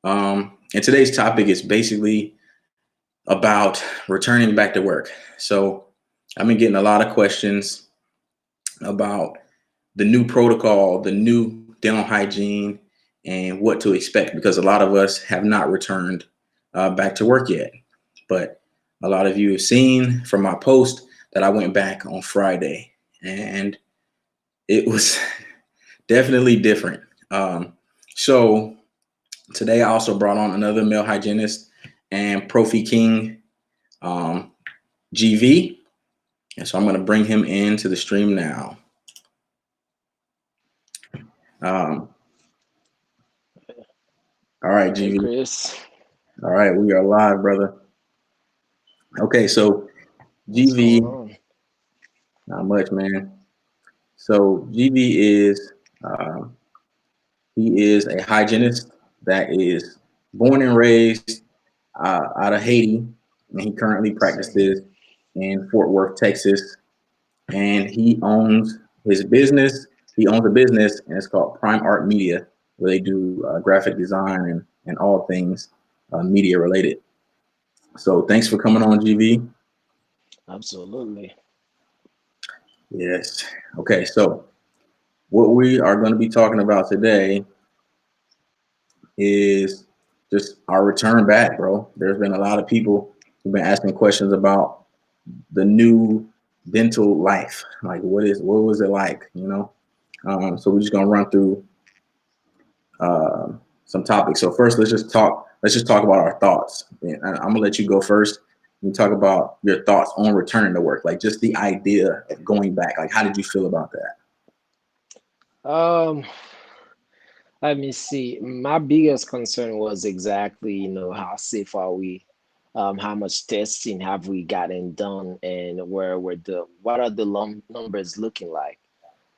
And today's topic is basically about returning back to work. So I've been getting a lot of questions about the new protocol, the new dental hygiene, and what to expect because a lot of us have not returned back to work yet. But a lot of you have seen from my post that I went back on Friday, and it was definitely different. So today I also brought on another male hygienist and Prophy King um, GV. And so I'm going to bring him into the stream now. Um, all right, Hey, GV. Chris. All right, we are live, brother. Okay, so What's going GV, on? not much, man. So GV is he is a hygienist that is born and raised out of Haiti, and he currently Same. practices in Fort Worth, Texas. And he owns his business. He owns a business, and it's called Prime Art Media, where they do graphic design and all things media related. So thanks for coming on, GV. Absolutely. Yes. Okay. So what we are going to be talking about today is just our return back, bro. There's been a lot of people who've been asking questions about the new dental life. Like, what was it like? So we're just gonna run through uh, some topics. So first, Let's just talk about our thoughts. And I'm gonna let you go first. You talk about your thoughts on returning to work, like just the idea of going back. Like, how did you feel about that? Um, Let me see. My biggest concern was exactly, how safe are we? How much testing have we gotten done, and what are the numbers looking like?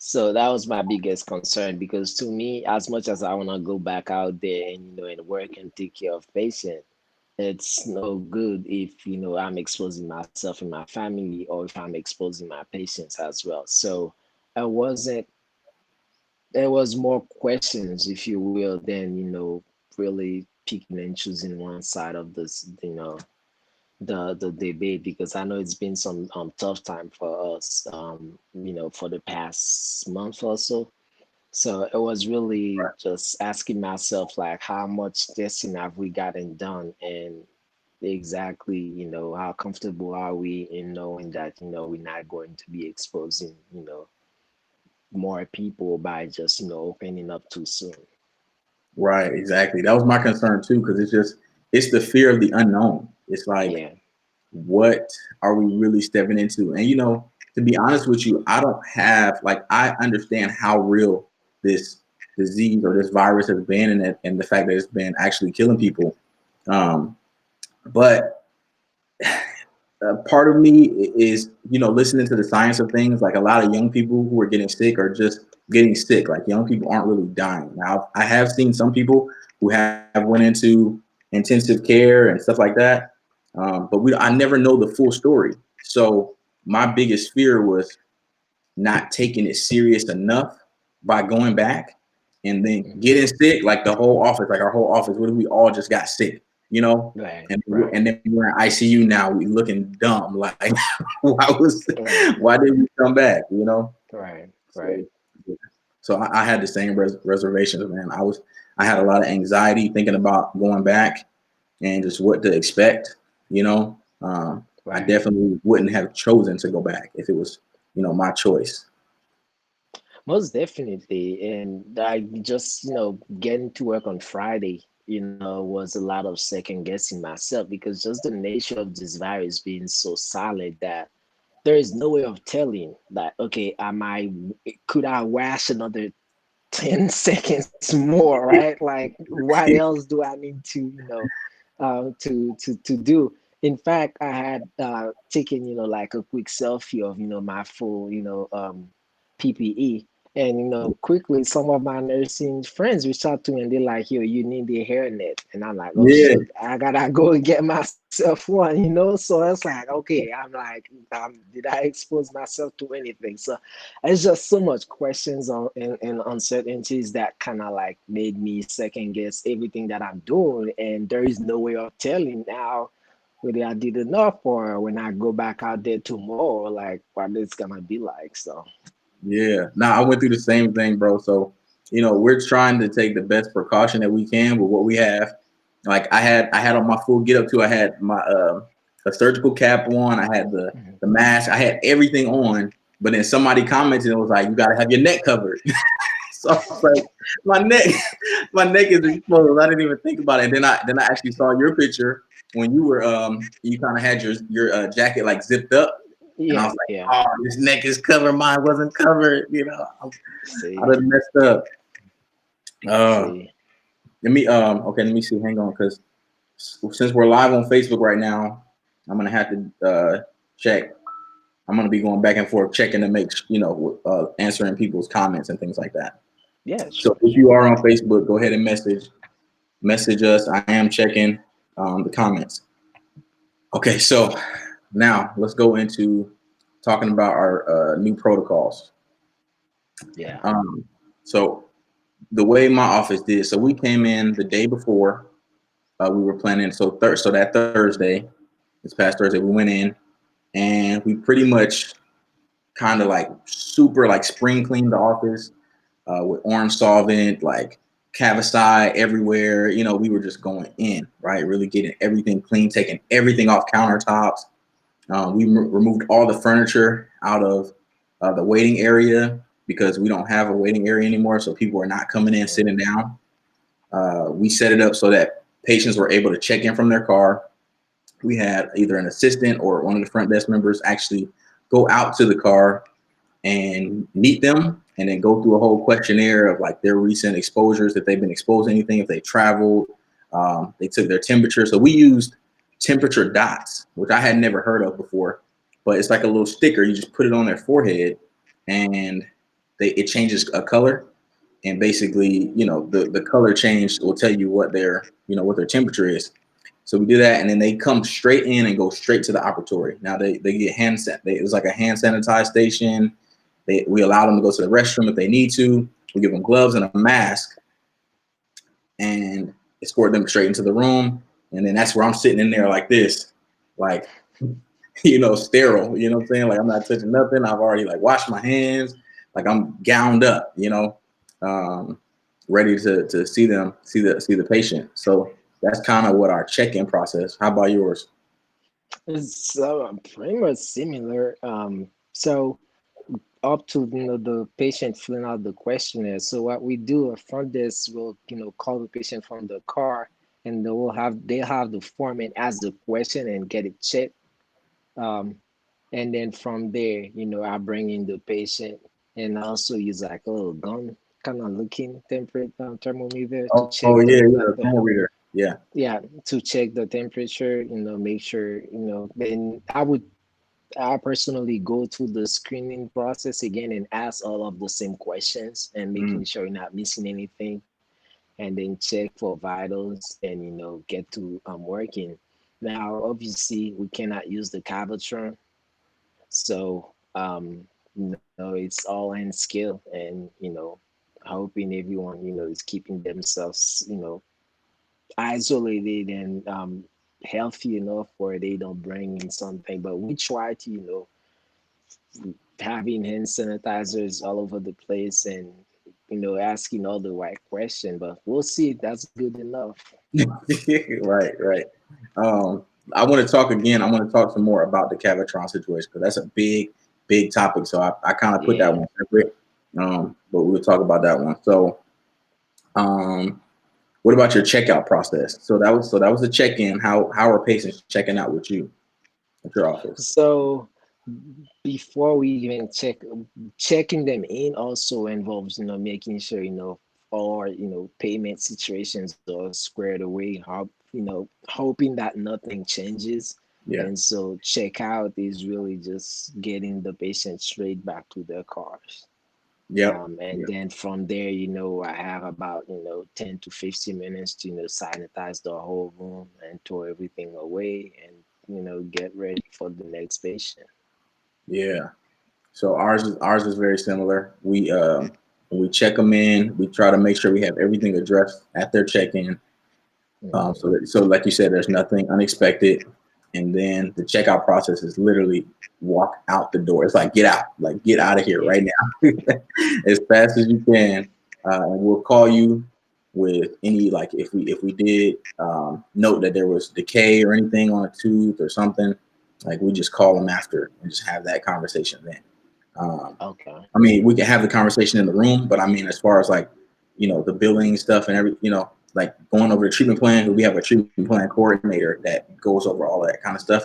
So that was my biggest concern because to me, as much as I want to go back out there and and work and take care of patients, it's no good if I'm exposing myself and my family, or if I'm exposing my patients as well. So I wasn't there was more questions, if you will, than really picking and choosing one side of this, the debate, because I know it's been some tough time for us, for the past month or so. So it was really just asking myself, like, how much testing have we gotten done, and exactly, how comfortable are we in knowing that, we're not going to be exposing, more people by just, opening up too soon. Right, exactly. That was my concern too, because it's the fear of the unknown. It's like, Yeah. what are we really stepping into? And to be honest with you, I don't have like I understand how real this disease or this virus has been, and the fact that it's been actually killing people. Um, but part of me is listening to the science of things. Like a lot of young people who are getting sick are just getting sick. Like young people aren't really dying. Now I have seen some people who have went into intensive care and stuff like that, but I never know the full story. So my biggest fear was not taking it serious enough by going back and then Hmm. getting sick. Like the whole office, like our whole office, what if we all just got sick? You know, Right, and right, and then we're in ICU now. We looking dumb. Like right, why did we come back? right, So right. so I had the same reservations, man. I had a lot of anxiety thinking about going back and just what to expect. I Right. definitely wouldn't have chosen to go back if it was my choice. Most definitely. And I just, getting to work on Friday, was a lot of second guessing myself, because just the nature of this virus being so solid that there is no way of telling that, okay, could I wash another 10 seconds more, right? Like, what else do I need to, to do? In fact, I had taken, like a quick selfie of, my full, PPE. And quickly, some of my nursing friends reached out to me and they're like, "Yo, you need a hairnet," and I'm like, "Oh Yeah, shit, I gotta go and get myself one," you know. So it's like, okay, I'm like, did I expose myself to anything? So it's just so much questions and uncertainties that kind of like made me second guess everything that I'm doing, and there is no way of telling now whether I did enough or when I go back out there tomorrow, like what it's gonna be like. So. yeah. Now I went through the same thing, bro. So, we're trying to take the best precaution that we can with what we have. Like I had on my full get up too. I had my a surgical cap on. I had the mask. I had everything on. But then somebody commented and was like, "You gotta have your neck covered." So I was like, "My neck, my neck is exposed." I didn't even think about it. And then I actually saw your picture when you kind of had your jacket like zipped up. And I Yeah, was like, yeah. "Oh, this neck is covered. Mine wasn't covered." I See, done messed up. Uh, see. okay, let me see. Hang on, because since we're live on Facebook right now, I'm gonna have to check. I'm gonna be going back and forth checking to make answering people's comments and things like that. Yeah, So sure, if you sure. are on Facebook, go ahead and message us. I am checking the comments. Okay, so now let's go into talking about our new protocols. Yeah, Um, so the way my office did, so we came in the day before. We were planning, so that Thursday, this past Thursday, we went in and we pretty much kind of like super like spring cleaned the office with orange solvent, like Cavicide everywhere. We were just going in, right? Really getting everything clean, taking everything off countertops. We removed all the furniture out of the waiting area because we don't have a waiting area anymore. So people are not coming in mm, sitting down. We set it up so that patients were able to check in from their car. We had either an assistant or one of the front desk members actually go out to the car and meet them and then go through a whole questionnaire of like their recent exposures, if they've been exposed to anything, if they traveled. They took their temperature. So we used temperature dots, which I had never heard of before, but it's like a little sticker. You just put it on their forehead and it changes a color. And basically, the color change will tell you what their temperature is. So we do that, and then they come straight in and go straight to the operatory. Now they get it was like a hand sanitized station. We allow them to go to the restroom if they need to. We give them gloves and a mask, and escort them straight into the room. And then that's where I'm sitting in there like this, like sterile. You know what I'm saying? Like I'm not touching nothing. I've already like washed my hands. Like I'm gowned up. Um, ready to see the patient. So that's kind of what our check-in process. How about yours? it's pretty much similar. So up to the patient filling out the questionnaire. So what we do, a front desk will call the patient from the car, and they have the form and ask the question and get it checked. Um, and then from there, I bring in the patient and also use like a little gun kind of looking temperature thermometer to Oh check yeah, the yeah, like the phone reader. Yeah. yeah, to check the temperature, make sure, then I personally go through the screening process again and ask all of the same questions and Mm. making sure you're not missing anything, and then check for vitals and get to working. Now, obviously, we cannot use the Cavatron, so it's all in skill and hoping everyone is keeping themselves isolated and healthy enough where they don't bring in something. But we try to having hand sanitizers all over the place and asking all the right question, but we'll see if that's good enough. Right, right. Um, I want to talk again. I want to talk some more about the Cavatron situation because that's a big, big topic. So I kind of put that Yeah. one separate. But we'll talk about that one. So, um, what about your checkout process? So that was the check-in. How are patients checking out with you at your office? So before we even checking them in also involves making sure all payment situations are squared away, hoping that nothing changes. Yeah. And so checkout is really just getting the patient straight back to their cars. Yep. And Yep. then from there, I have about 10 to 15 minutes to sanitize the whole room and throw everything away and get ready for the next patient. Yeah. So ours is very similar. We when we check them in, we try to make sure we have everything addressed at their check-in. Hmm. So like you said, there's nothing unexpected, and then the checkout process is literally walk out the door. It's like get out of here Yeah. right now, as fast as you can, and we'll call you with any like if we did note that there was decay or anything on a tooth or something, like we just call them after and just have that conversation then. Um, Okay. I mean, we can have the conversation in the room, but I mean, as far as like, the billing stuff and like going over the treatment plan, we have a treatment plan coordinator that goes over all that kind of stuff.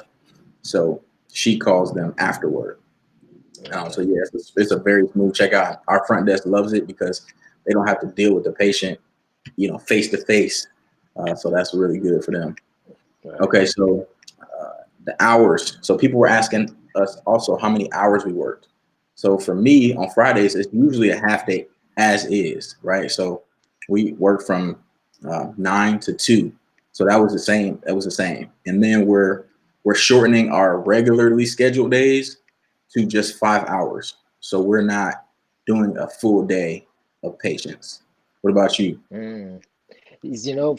So she calls them afterward. So Okay. yeah, it's a very smooth checkout. Our front desk loves it because they don't have to deal with the patient, face to face. So that's really good for them. Right. Okay, so the hours. So people were asking us also how many hours we worked. So for me on Fridays, it's usually a half day as is, right? So we work from 9 to 2. So that was the same. That was the same. And then we're shortening our regularly scheduled days to just 5 hours. So we're not doing a full day of patients. What about you? Mm.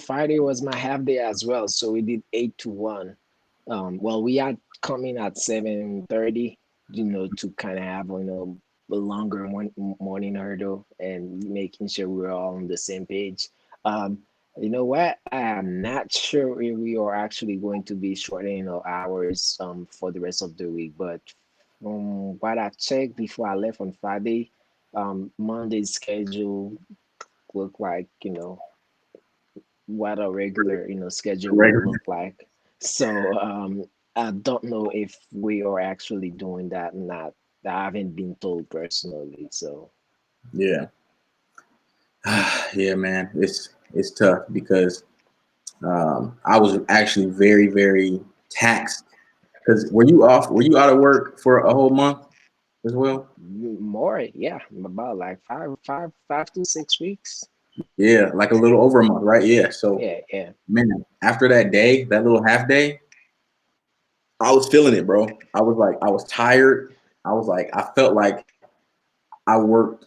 Friday was my half day as well, so we did 8 to 1. Well, we had coming at 7:30, to kind of have a longer morning hurdle and making sure we're all on the same page. Um, you know what? I am not sure if we are actually going to be shortening our hours for the rest of the week, but from what I checked before I left on Friday, Monday's schedule looked like what a regular schedule will Regular. look like. So I don't know if we are actually doing that or not. I haven't been told personally. So Yeah. Yeah, man. It's tough because I was actually very, very taxed. Because were you off? Were you out of work for a whole month as well? more, yeah, about like 5 to 6 weeks. Yeah, like a little over a month, right? Yeah. So, Yeah, yeah, man, after that day, that little half day, I was feeling it, bro. I was like, I was tired. I was like, I felt like I worked.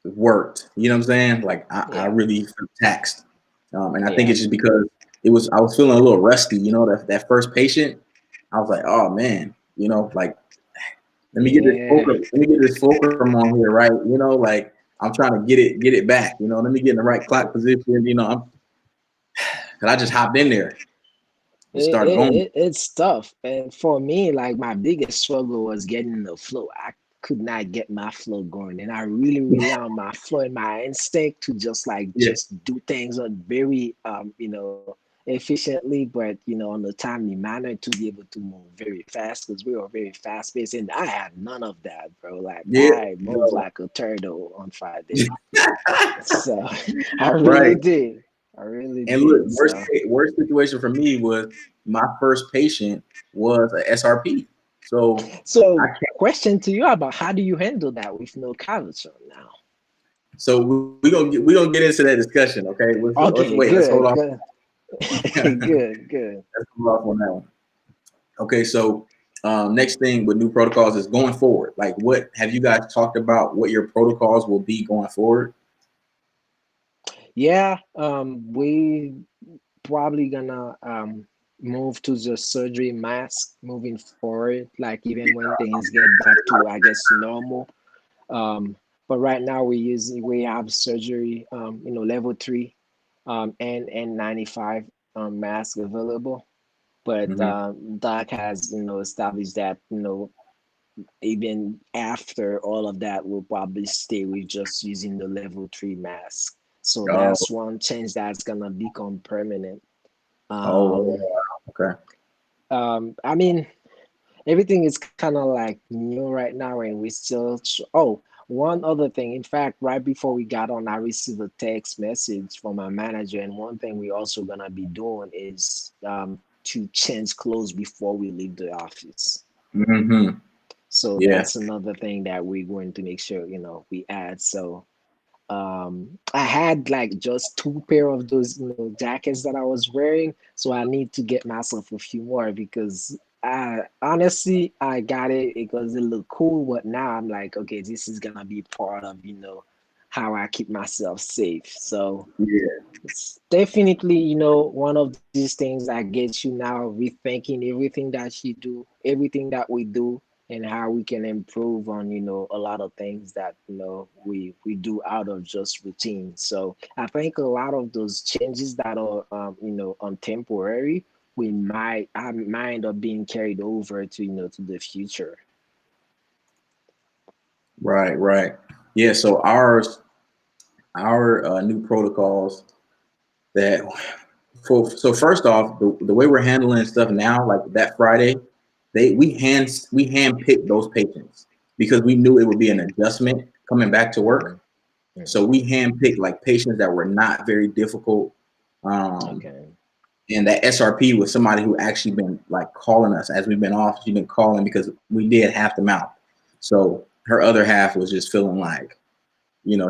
You know what I'm saying? Like I yeah, really felt taxed. And I think yeah. it's just because I was feeling a little rusty. That first patient, I was like, oh man, like Yeah, let me get this fulcrum on here, right? Like I'm trying to get it back. Let me get in the right clock position. And I just hopped in there and started going. it's tough. And for me, like my biggest struggle was getting the flow. I could not get my flow going. And I really rely on my flow and my instinct to Yeah, just do things on very efficiently, but on a timely manner to be able to move very fast because we were very fast paced. And I had none of that, bro. Like yeah, I moved like a turtle on Friday. So I really right. did. I really And look, did. So worst situation for me was my first patient was a SRP. So I So, can't. question to you about how do you handle that with no cavity now? So we gonna get into that discussion. Okay, let's Okay, wait. Let's hold good, off. good, good, good. Let's hold off on that one. Okay, so next thing with new protocols is going forward. Like, what have you guys talked about? What your protocols will be going forward? Yeah, we probably gonna move to the surgery mask moving forward, like even when things get back to I guess normal. Um, but right now we have surgery, level 3, and N95 mask available. But Hmm. Doc has established that even after all of that, we'll probably stay with just using the level 3 mask. So Oh, that's one change that's gonna become permanent. oh, Um, okay. I mean, everything is kind of like new right now, and we still. Oh, one other thing. In fact, right before we got on, I received a text message from my manager, and one thing we also gonna be doing is to change clothes before we leave the office. Hmm. So Yeah. that's another thing that we're going to make sure, we add. So I had like just two pair of those, jackets that I was wearing. So I need to get myself a few more because I honestly I got it because it looked cool, but now I'm like, okay, this is gonna be part of, how I keep myself safe. So Yeah. it's definitely, one of these things that gets you now rethinking everything that you do, everything that we do, and how we can improve on, a lot of things that, we do out of just routine. So I think a lot of those changes that are, on temporary, I might end up being carried over to, to the future. Right. Right. Yeah. So our new protocols that so first off, the way we're handling stuff now, like that Friday, we hand picked those patients because we knew it would be an adjustment coming back to Hmm. work. So we hand picked like patients that were not very difficult. Um, Okay. and that SRP was somebody who actually been like calling us as we've been off. She's been calling because we did half the mouth. So her other half was just feeling like,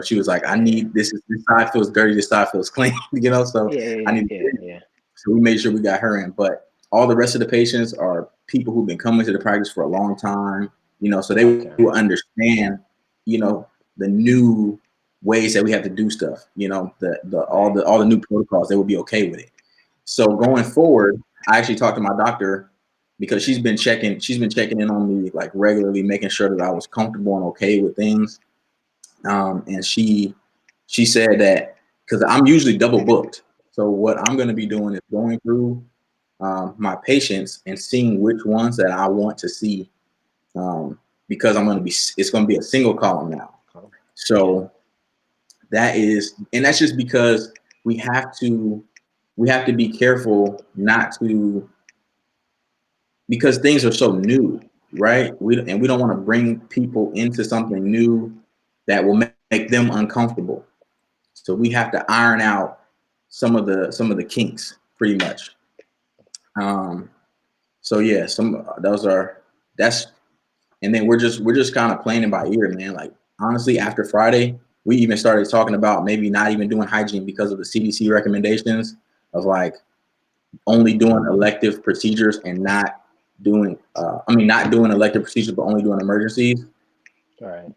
she was like, I Yeah. need this side feels dirty, this side feels clean, so Yeah. I Yeah. need Yeah. Yeah. so we made sure we got her in. But all the rest of the patients are people who've been coming to the practice for a long time, so they Okay. will understand, the new ways that we have to do stuff, the Right. all the new protocols, they will be okay with it. So going Right. forward, I actually talked to my doctor because she's been checking in on me like regularly, making sure that I was comfortable and okay with things. And she said that because I'm usually double booked. So what I'm going to be doing is going through my patients and seeing which ones that I want to see um, because it's going to be a single column now. Oh, okay. So and that's just because we have to we have to be careful not to because things are so new, right? We don't want to bring people into something new that will make them uncomfortable. So we have to iron out some of the kinks pretty much. Um, so yeah, some those are that's and then we're just kind of playing it by ear, man. Like honestly, after Friday, we even started talking about maybe not even doing hygiene because of the CDC recommendations of like only doing elective procedures and not doing elective procedures, but only doing emergencies. All right.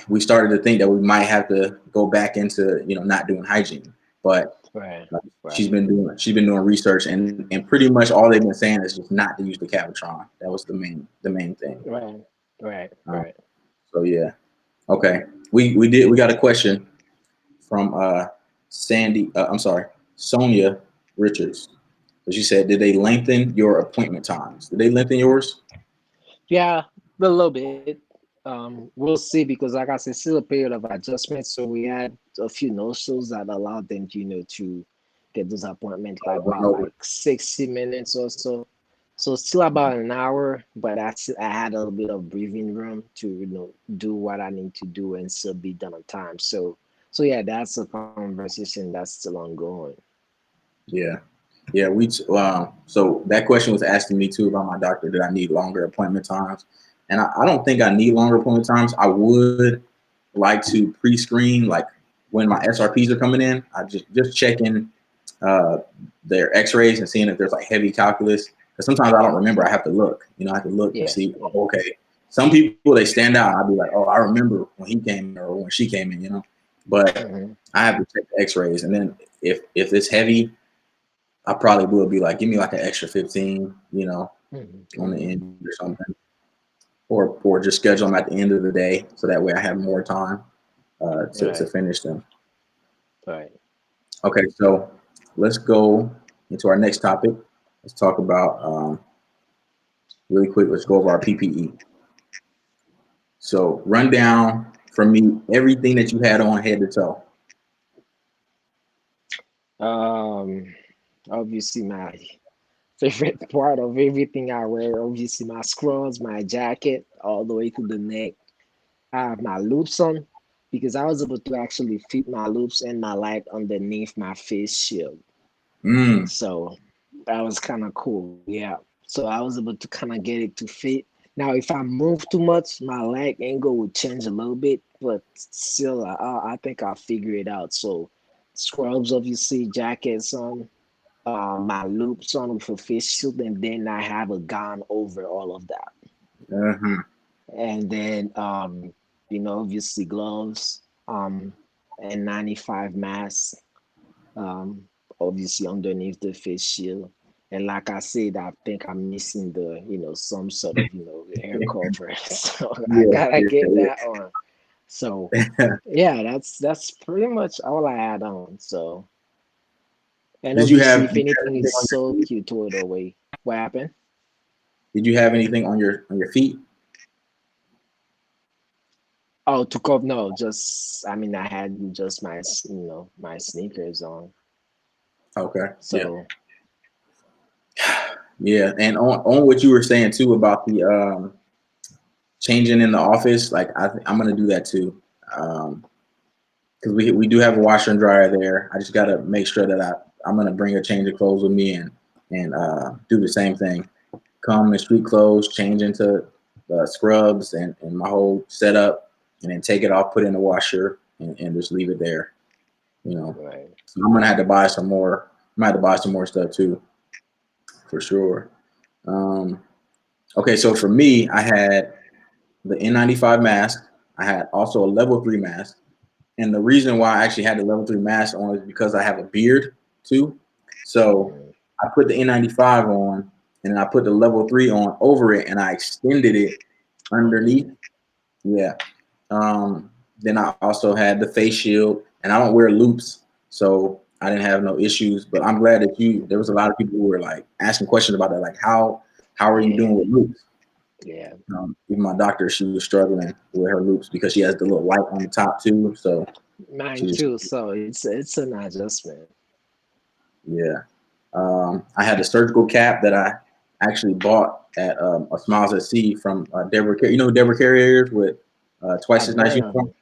We started to think that we might have to go back into not doing hygiene, but Right. like, Right. she's been doing research and pretty much all they've been saying is just not to use the Cavitron. That was the main thing. Right. Right. Um, Right. so yeah, okay. We got a question from I'm sorry, Sonia Richards. So she said, did they lengthen your appointment times? Did they lengthen yours? Yeah, a little bit. We'll see because, like I said, still a period of adjustment. So we had a few no-shows that allowed them, to get those appointments like Went about over. like 60 minutes or so. So still about an hour, but I had a little bit of breathing room to, do what I need to do and still be done on time. So yeah, that's a conversation that's still ongoing. Yeah. Yeah, so that question was asking me too about my doctor. Did I need longer appointment times? And I don't think I need longer appointment times. I would like to pre-screen, like when my SRPs are coming in. I just checking uh, their X-rays and seeing if there's like heavy calculus. Because sometimes I don't remember. I have to look. I have to look and Yeah, see. yeah. Oh, okay, some people they stand out. I'll be like, oh, I remember when he came in or when she came in. But Hmm. I have to check the X-rays, and then if it's heavy, I probably will be like, give me like an extra 15, Hmm. on the Hmm. end or something, or just schedule them at the end of the day so that way I have more time to Right, finish them. right. Okay, so let's go into our next topic. Let's talk about really quick. Let's go over our PPE. So run down for me everything that you had on head to toe. Um, Obviously my favorite part of everything I wear, obviously my scrubs, my jacket, all the way to the neck. I have my loops on because I was able to actually fit my loops and my light underneath my face shield. Mm, So that was kind of cool. Yeah. So I was able to kind of get it to fit. Now, if I move too much, my leg angle will change a little bit, but still, I think I'll figure it out. So, scrubs, obviously, jackets on, my loops on with a face shield, and then I have a gown over all of that. Uh-huh. And then, obviously gloves, and 95 mask, um, obviously underneath the face shield. And like I said, I think I'm missing the, some sort of, hair cover. So I Yeah, gotta yeah, get yeah. that on. So yeah, that's pretty much all I had on. So, and Did you obviously, have if did you have anything anything is on your soaked, feet? you throw it away. What happened? Did you have anything on your feet? Oh, to cover, no, just, I mean, I had just my sneakers on. Okay. Yeah. So Yeah. And on what you were saying too about the changing in the office, like I'm gonna do that too. Because we do have a washer and dryer there. I just gotta make sure that I'm gonna bring a change of clothes with me and do the same thing. Come in street clothes, change into scrubs and my whole setup, and then take it off, put it in the washer, and just leave it there. You know, right, so I'm gonna have to buy some more. I'm gonna have to buy some more stuff too, for sure. Um, okay, so for me, I had the N95 mask. I had also a level 3 mask. And the reason why I actually had the level 3 mask on is because I have a beard too. So hmm, I put the N95 on and then I put the level 3 on over it and I extended it underneath. underneath. Yeah. Then I also had the face shield and I don't wear loops. So I didn't have no issues. But I'm glad that there was a lot of people who were like asking questions about that. Like, how are you Yeah, doing with loops? yeah, Even my doctor, she was struggling with her loops because she has the little light on the top too. So she mine just, too. So it's an adjustment. yeah. I had a surgical cap that I actually bought at a Smiles at Sea from Deborah. You know who Deborah Carrier is with twice I've as nice heard of uniform? it.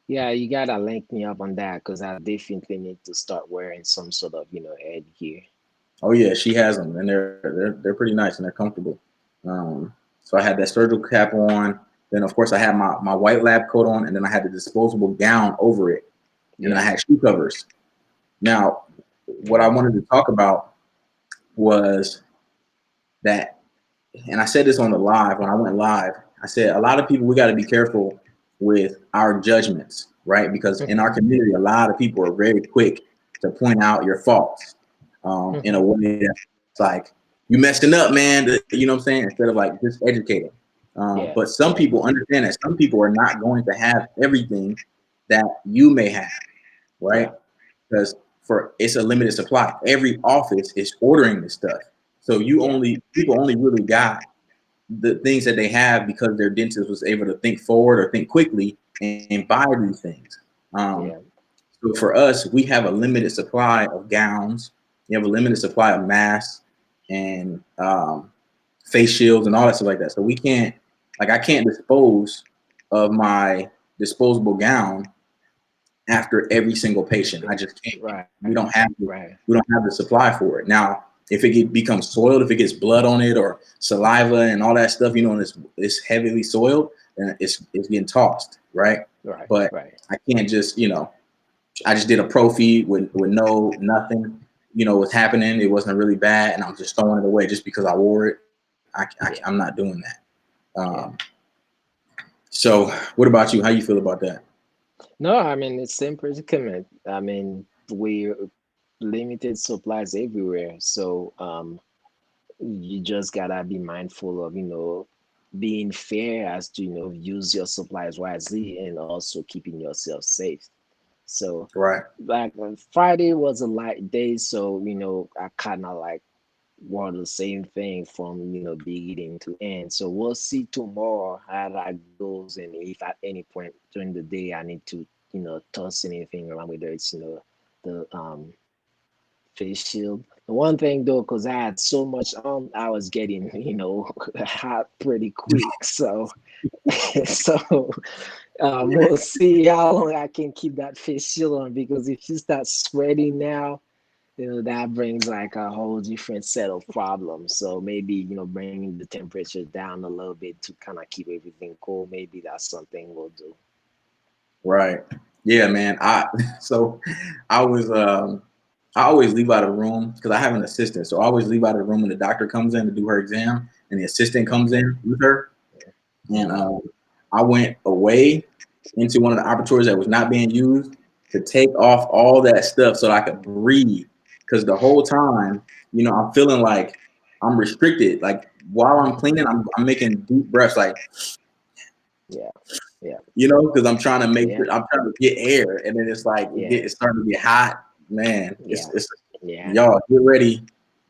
Yeah, you gotta link me up on that because I definitely need to start wearing some sort of, headgear. Oh yeah, she has them, and they're pretty nice and they're comfortable. So I had that surgical cap on. Then of course I had my white lab coat on, and then I had the disposable gown over it, and then I Yeah. had shoe covers. Now, what I Mm, wanted to talk about was that, and I said this on the live when I went live. I said a lot of people, we got to be careful with our judgments, right? Because in our mhm, community, a lot of people are very quick to point out your faults in a mhm. way that's like, you messing up, man. You know what I'm saying? Instead of like just educating. Yeah, But some yeah, people understand that some people are not going to have everything that you may have, right? yeah, Because for it's a limited supply. Every office is ordering this stuff. So yeah, people only really got the things that they have because their dentist was able to think forward or think quickly and buy these things. Um, yeah, so for us, we have a limited supply of gowns. You have a limited supply of masks and face shields and all that stuff like that. So we can't, like, I can't dispose of my disposable gown after every single patient. I just can't. right, right, We don't have the supply for it. Now, if becomes soiled, if it gets blood on it or saliva and all that stuff, and it's heavily soiled, then it's getting tossed, right? right, But right. I can't just, I just did a Prophy with no nothing, was happening. It wasn't really bad, and I'm just throwing it away just because I wore it. I'm Yeah, not doing that. Um, yeah. so, what about you? How you feel about that? No, I mean it's same predicament. I mean we limited supplies everywhere, so you just gotta be mindful of being fair as to use your supplies wisely and also keeping yourself safe. So Right. like Friday was a light day, so I kind of like wore the same thing from beginning to end. So we'll see tomorrow how that goes, and if at any point during the day I need to toss anything around, whether it's the face shield. The one thing though, because I had so much on, I was getting hot pretty quick. So so we'll see how long I can keep that face shield on, because if you start sweating now, that brings like a whole different set of problems. So maybe, bringing the temperature down a little bit to kind of keep everything cool, maybe that's something we'll do. Right. Yeah, man. So I was I always leave out of the room because I have an assistant. So I always leave out of the room when the doctor comes in to do her exam and the assistant comes Okay. in with her. And Hmm. I went away into one of the operatories that was not being used to take off all that stuff so that I could breathe. Because the whole time, I'm feeling like I'm restricted. Like while I'm Hmm. cleaning, I'm making deep breaths, like, Yeah. Yeah. because I'm trying to make Yeah. sure I'm trying to get air, and then it's like Yeah. it's starting to get hot. Man, it's Yeah. it's Yeah. y'all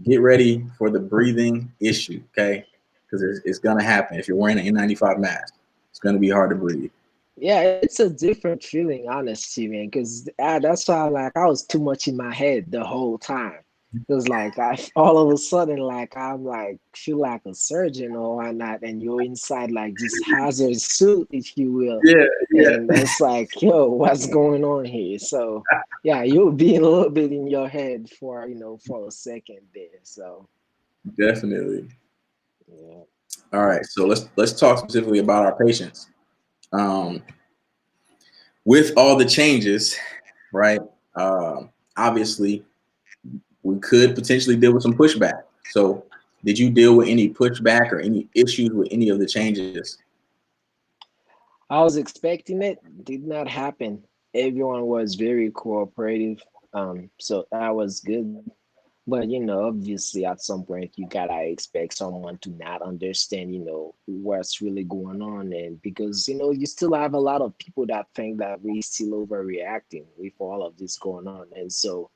get ready for the breathing issue, okay? Because it's gonna happen if you're wearing an N95 mask. It's gonna be hard to breathe. Yeah, it's a different feeling, honestly, man. Because that's why, like, I was too much in my head the whole time. Because, like, I all of a sudden, like, I'm like feel like a surgeon or whatnot, and you're inside like this hazard suit, if you will, Yeah, yeah, and it's like, yo, what's going on here? So, yeah, you'll be a little bit in your head for for a second there. So, definitely. yeah. All right, so let's talk specifically about our patients. Um, with all the changes, right? Obviously, we could potentially deal with some pushback. So, did you deal with any pushback or any issues with any of the changes? I was expecting it, did not happen. Everyone was very cooperative, so that was good. But obviously, at some point, you gotta expect someone to not understand, what's really going on, and because you still have a lot of people that think that we still overreacting with all of this going on, and so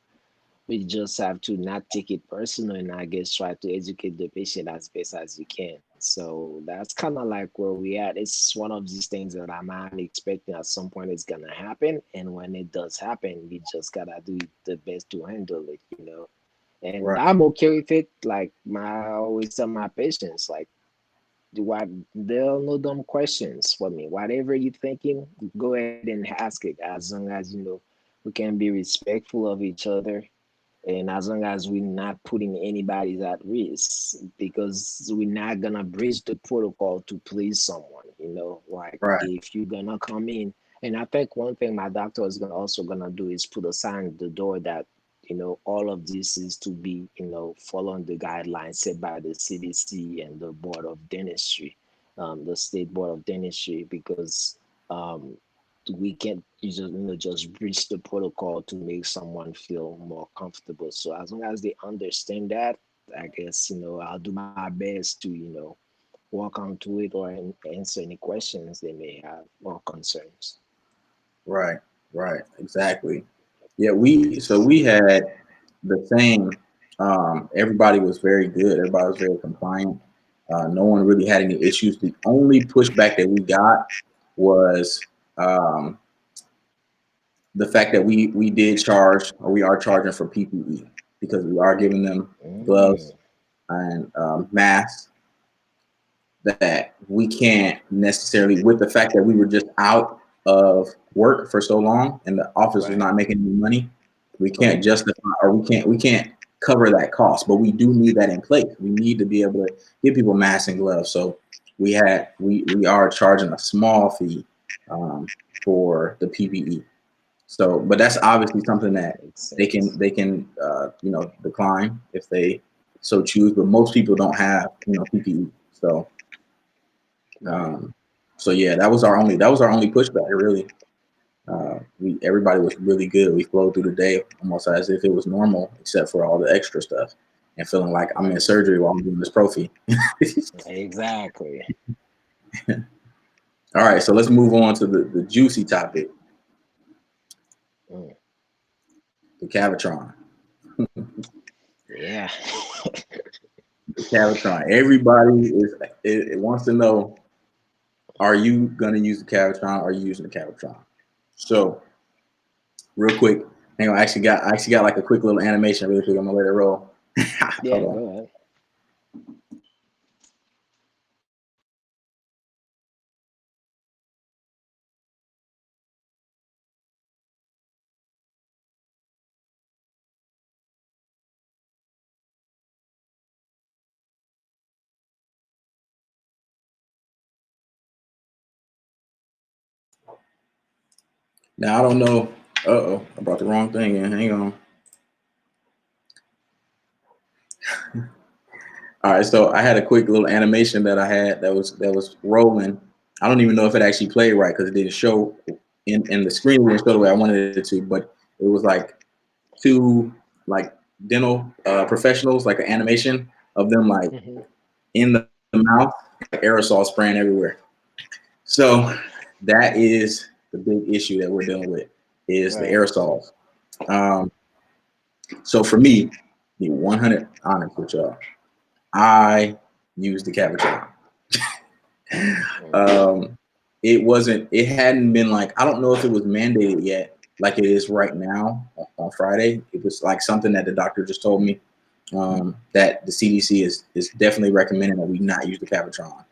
we just have to not take it personal and I guess try to educate the patient as best as you can. So that's kind of like where we at. It's one of these things that I'm expecting at some point it's gonna happen, and when it does happen, we just gotta do the best to handle it. And Right, I'm okay with it. Like I always tell my patients, like, do I? There are no dumb questions for me. Whatever you're thinking, go ahead and ask it. As long as we can be respectful of each other, and as long as we're not putting anybody at risk, because we're not gonna breach the protocol to please someone, like right, if you're gonna come in. And I think one thing my doctor is gonna do is put a sign at the door that all of this is to be following the guidelines set by the CDC and the board of dentistry, the state board of dentistry, because um, we can't just breach the protocol to make someone feel more comfortable. So as long as they understand that, I guess I'll do my best to walk onto it or answer any questions they may have or concerns. right, right. Exactly. Yeah, we had the same. Everybody was very good. Everybody was very compliant. No one really had any issues. The only pushback that we got was um, the fact that we did charge, or we are charging for PPE, because we are giving them gloves Mm, and masks that we can't necessarily, with the fact that we were just out of work for so long and the office was right, not making any money. We can't right, justify, or we can't cover that cost, but we do need that in place. We need to be able to give people masks and gloves. So we are charging a small fee for the PPE. So, but that's obviously something that makes they can sense. they can decline if they so choose. But most people don't have PPE. So Right. um, so yeah, that was our only pushback. Really, we everybody was really good. We flowed through the day almost as if it was normal, except for all the extra stuff, and feeling like I'm in Right. surgery while I'm doing this prophy. Exactly. All right, so let's move on to the juicy topic, Mm, the Cavitron. yeah. The Cavitron. Everybody it wants to know: are you gonna use the Cavitron? Are you using the Cavitron? So real quick, hang on. I actually got like a quick little animation. Really quick, I'm gonna let it roll. Yeah. Hold on. Go ahead. Now I don't know. Uh-oh, I brought the wrong thing in. Hang on. All right, so I had a quick little animation that I had that was rolling. I don't even know if it actually played right because it didn't show in the screen. It didn't show the way I wanted it to, but it was like two like dental professionals, like an animation of them like Hmm. in the mouth, like aerosol spraying everywhere. So that is the big issue that we're dealing with is the Right. aerosols. Um, so for me, be 100 honest with y'all, I use the Cavitron. Mm. um, it hadn't been like, I don't know if it was mandated yet, like it is right now on Friday. It was like something that the doctor just told me that the CDC is definitely recommending that we not use the Cavitron.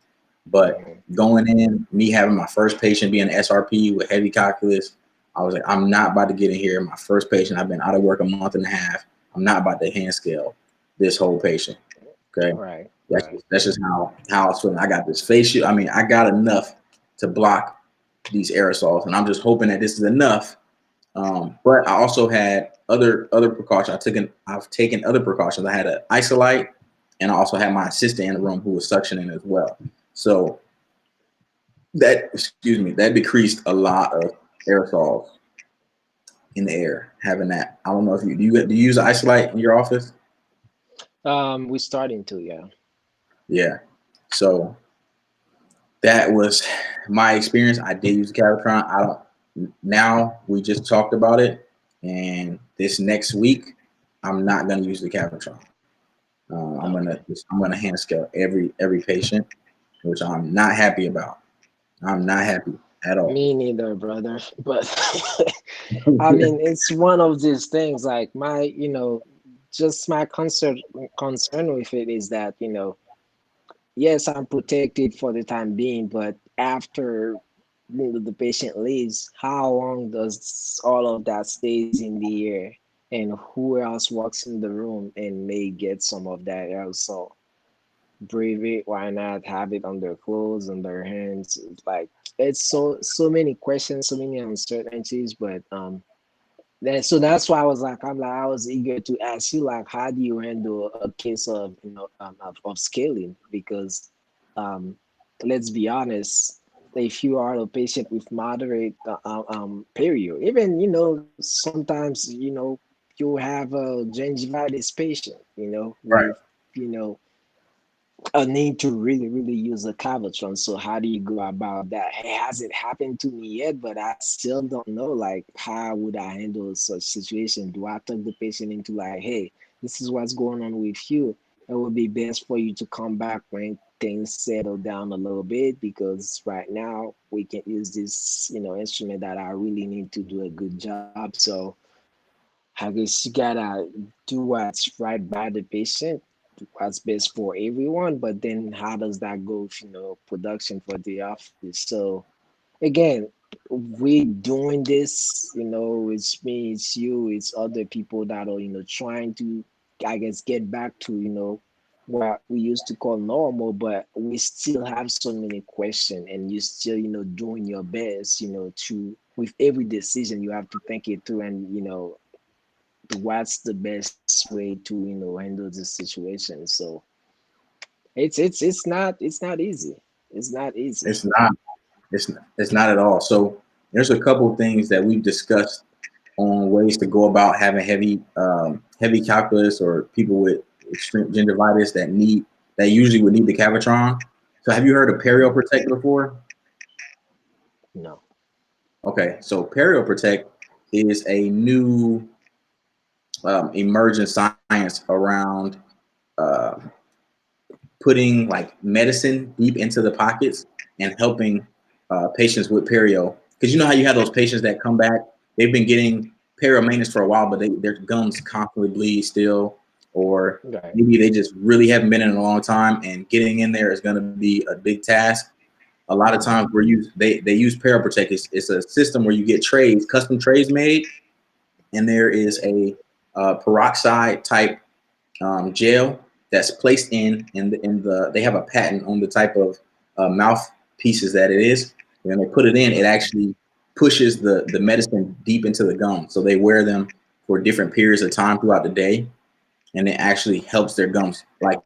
But Hmm. going in, me having my first patient being an SRP with heavy calculus, I was like, I'm not about to get in here. My first patient, I've been out of work a month and a half. I'm not about to hand scale this whole patient. Okay, Right. that's Right. just, that's just how I was feeling. I got this face shield. I mean, I got enough to block these aerosols, and I'm just hoping that this is enough. But I also had other precautions. I've taken other precautions. I had an isolite, and I also had my assistant in the room who was suctioning as well. So that decreased a lot of aerosols in the air. Having that, I don't know if do you use an isolite in your office? We're starting to, yeah. Yeah. So that was my experience. I did use the Cavitron. I don't. Now we just talked about it, and this next week, I'm not going to use the Cavitron. Okay. I'm gonna hand scale every patient, which I'm not happy about. I'm not happy at all. Me neither, brother. But I mean, it's one of these things. Like my, just my concern with it is that, yes, I'm protected for the time being, but after the patient leaves, how long does all of that stays in the air, and who else walks in the room and may get some of that aerosol? Breathe it. Why not have it on their clothes, on their hands? It's like it's so many questions, so many uncertainties. But so that's why I was eager to ask you, like, how do you handle a case of of scaling? Because um, let's be honest, if you are a patient with moderate period, even sometimes you have a gingivitis patient, Right. with you know a need to really use a Cavitron. So how do you go about that? It hasn't happened to me yet, but I still don't know like how would I handle such situation. Do I talk the patient into like, hey, this is what's going on with you? It would be best for you to come back when things settle down a little bit, because right now we can use this instrument that I really need to do a good job. So I guess you gotta do what's right by the patient, what's best for everyone. But then how does that go with, production for the office? So again, we doing this, it's me, it's you, it's other people that are, trying to, I guess, get back to, what we used to call normal, but we still have so many questions, and you still, doing your best, to, with every decision, you have to think it through, and, what's the best way to, handle this situation. So it's not easy. It's not easy. It's not. It's not at all. So there's a couple of things that we've discussed on ways to go about having heavy calculus or people with extreme gingivitis that usually would need the Cavitron. So have you heard of Perio Protect before? No. Okay, so Perio Protect is a new emerging science around uh, putting like medicine deep into the pockets and helping patients with perio. Because you know how you have those patients that come back, they've been getting perio maintenance for a while, but their gums constantly bleed still, or Right. maybe they just really haven't been in a long time, and getting in there is going to be a big task. A lot of Hmm. times they use perio protect. It's a system where you get trays, custom trays made, and there is a peroxide type gel that's placed in the they have a patent on the type of mouthpieces that it is. When they put it in, it Okay. actually pushes the medicine deep into the gum. So they wear them for different periods of time throughout the day, and it actually helps their gums. Like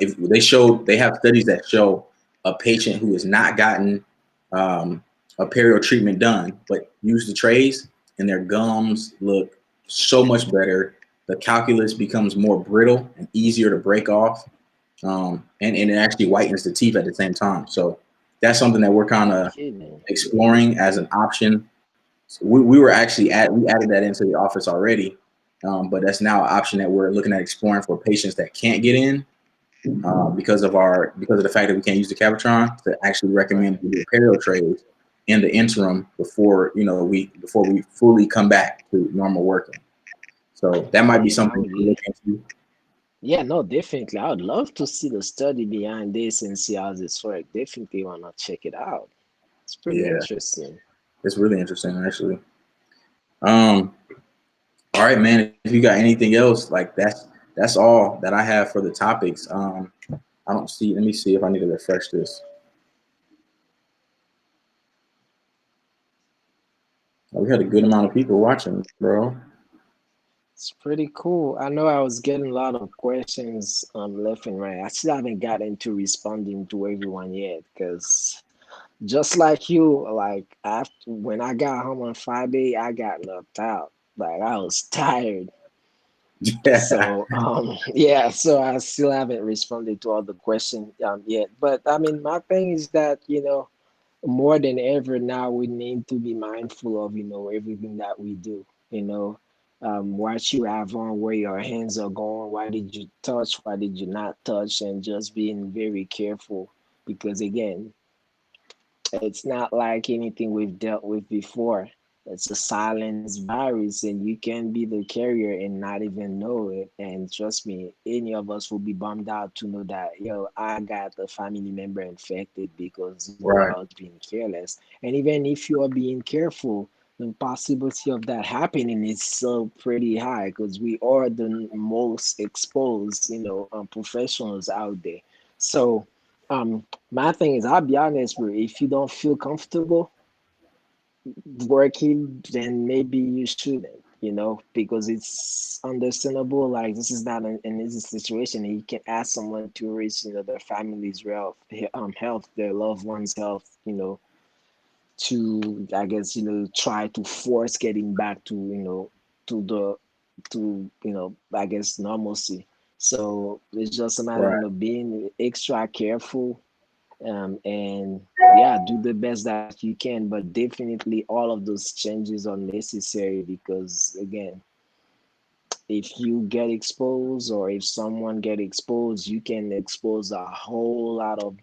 if they have studies that show a patient who has not gotten a perio treatment done, but use the trays, and their gums look so much better. The calculus becomes more brittle and easier to break off, and it actually whitens the teeth at the same time. So that's something that we're kind of Okay, man. exploring as an option. So we were actually we added that into the office already, but that's now an option that we're looking at exploring for patients that can't get in because of the fact that we can't use the Cavitron, to actually recommend Right. we do perio trays in the interim before before we fully come back to normal working. So that might be Man, I something would. to look into. Yeah, no, definitely. I would love to see the study behind this and see how this works. Definitely wanna check it out. It's pretty Yeah, interesting. it's really interesting actually. Um, all right, man. If you got anything else, like that's all that I have for the topics. I don't see. Let me see if I need to refresh this. Oh, we had a good amount of people watching, bro. It's pretty cool. I know I was getting a lot of questions left and right. I still haven't gotten to responding to everyone yet because just like you, like after when I got home on Friday, I got knocked out. Like I was tired. Yeah, So yeah, so I still haven't responded to all the questions yet. But I mean, my thing is that more than ever now we need to be mindful of everything that we do. You know, what you have on, where your hands are going, what did you touch, what did you not touch, and just being very careful because again, it's not like anything we've dealt with before. It's a silent virus, and you can be the carrier and not even know it. And trust me, any of us will be bummed out to know that, I got a family member infected because, I right, was being careless. And even if you are being careful, the possibility of that happening is so pretty high because we are the most exposed, professionals out there. So, my thing is, I'll be honest, bro. If you don't feel comfortable working, then maybe you shouldn't, because it's understandable. Like, this is not an easy situation. And you can ask someone to risk, their family's health, their loved ones' health, to, I guess, try to force getting back to, to the, I guess, normalcy. So it's just a matter of, right. being extra careful and yeah, do the best that you can, but definitely all of those changes are necessary because again, if you get exposed or if someone get exposed, you can expose a whole lot of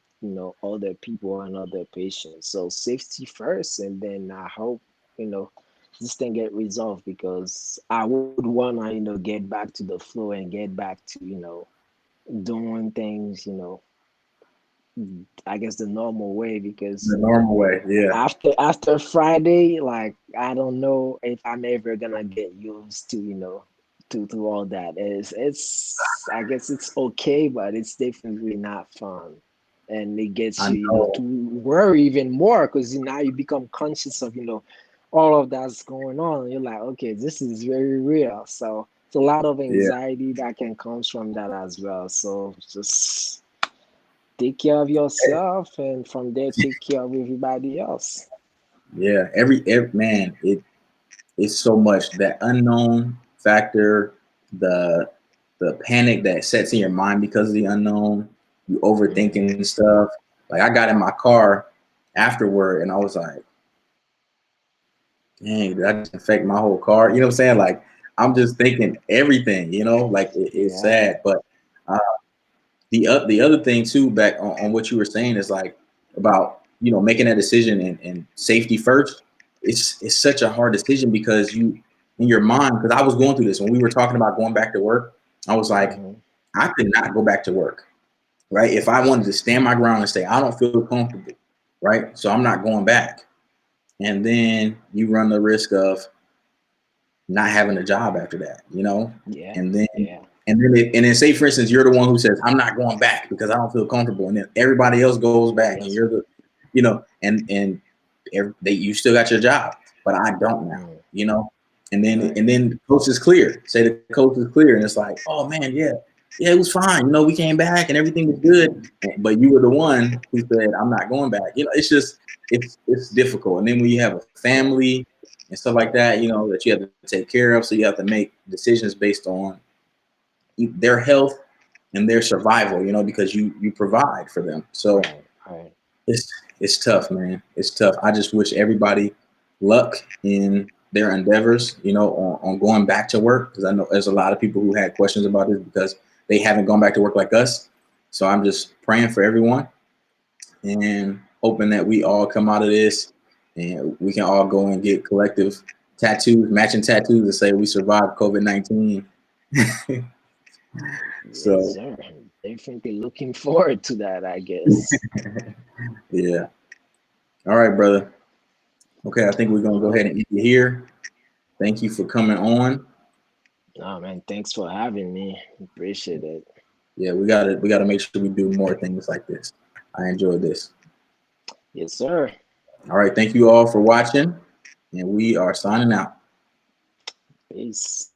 other people and other patients. So safety first, and then I hope you know this thing get resolved because I would wanna get back to the flow and get back to doing things I guess the normal way because The normal way, yeah. after Friday, like I don't know if I'm ever gonna get used to to all that. It's I guess it's okay, but it's definitely not fun, and it gets I you to know. worry even more because now you become conscious of all of that's going on. And you're like, okay, this is very real. So it's a lot of Yeah, anxiety that can comes from that as well. So just take care of yourself and from there take care of everybody else. yeah. Every man, it's so much that unknown factor, the the panic that sets in your mind because of the unknown. You Hmm. overthinking stuff. Like I got in my car afterward, and I was like, "Dang, did I just infect my whole car?" You know what I'm saying? Like I'm just thinking everything. Like it's Yeah. sad, but uh, the other thing too, back on what you were saying is like about making that decision and safety first. It's such a hard decision because you in your mind, because I was going through this when we were talking about going back to work. I was like, Hmm. I could not go back to work, right? If I wanted to stand my ground and say I don't feel comfortable, right? So I'm not going back, and then you run the risk of not having a job after that. Yeah. And then Yeah. and then say for instance you're the one who says I'm not going back because I don't feel comfortable, and then everybody else goes back, and Yes. you're the, and you still got your job, but I don't now, Mm, you know. And then right. the coast is clear. Say the coast is clear, and it's like, oh man, yeah, it was fine. You know, we came back and everything was good, but you were the one who said I'm not going back. You know, it's just it's difficult. And then when you have a family and stuff like that, you know, that you have to take care of, so you have to make decisions based on their health and their survival. You know, because you provide for them. So Right. Right. it's tough, man. It's tough. I just wish everybody luck in their endeavors, you know, on going back to work, because I know there's a lot of people who had questions about this because they haven't gone back to work like us. So I'm just praying for everyone and hoping that we all come out of this and we can all go and get collective tattoos, matching tattoos that say we survived COVID-19. Yes, So sir. Definitely looking forward to that, I guess. yeah. All right, brother. Okay, I think we're gonna go Oh, ahead and end it here. Thank you for coming on. no, man. Thanks for having me. Appreciate it. Yeah, we gotta make sure we do more things like this. I enjoyed this. Yes, sir. All right, thank you all for watching, and we are signing out. Peace.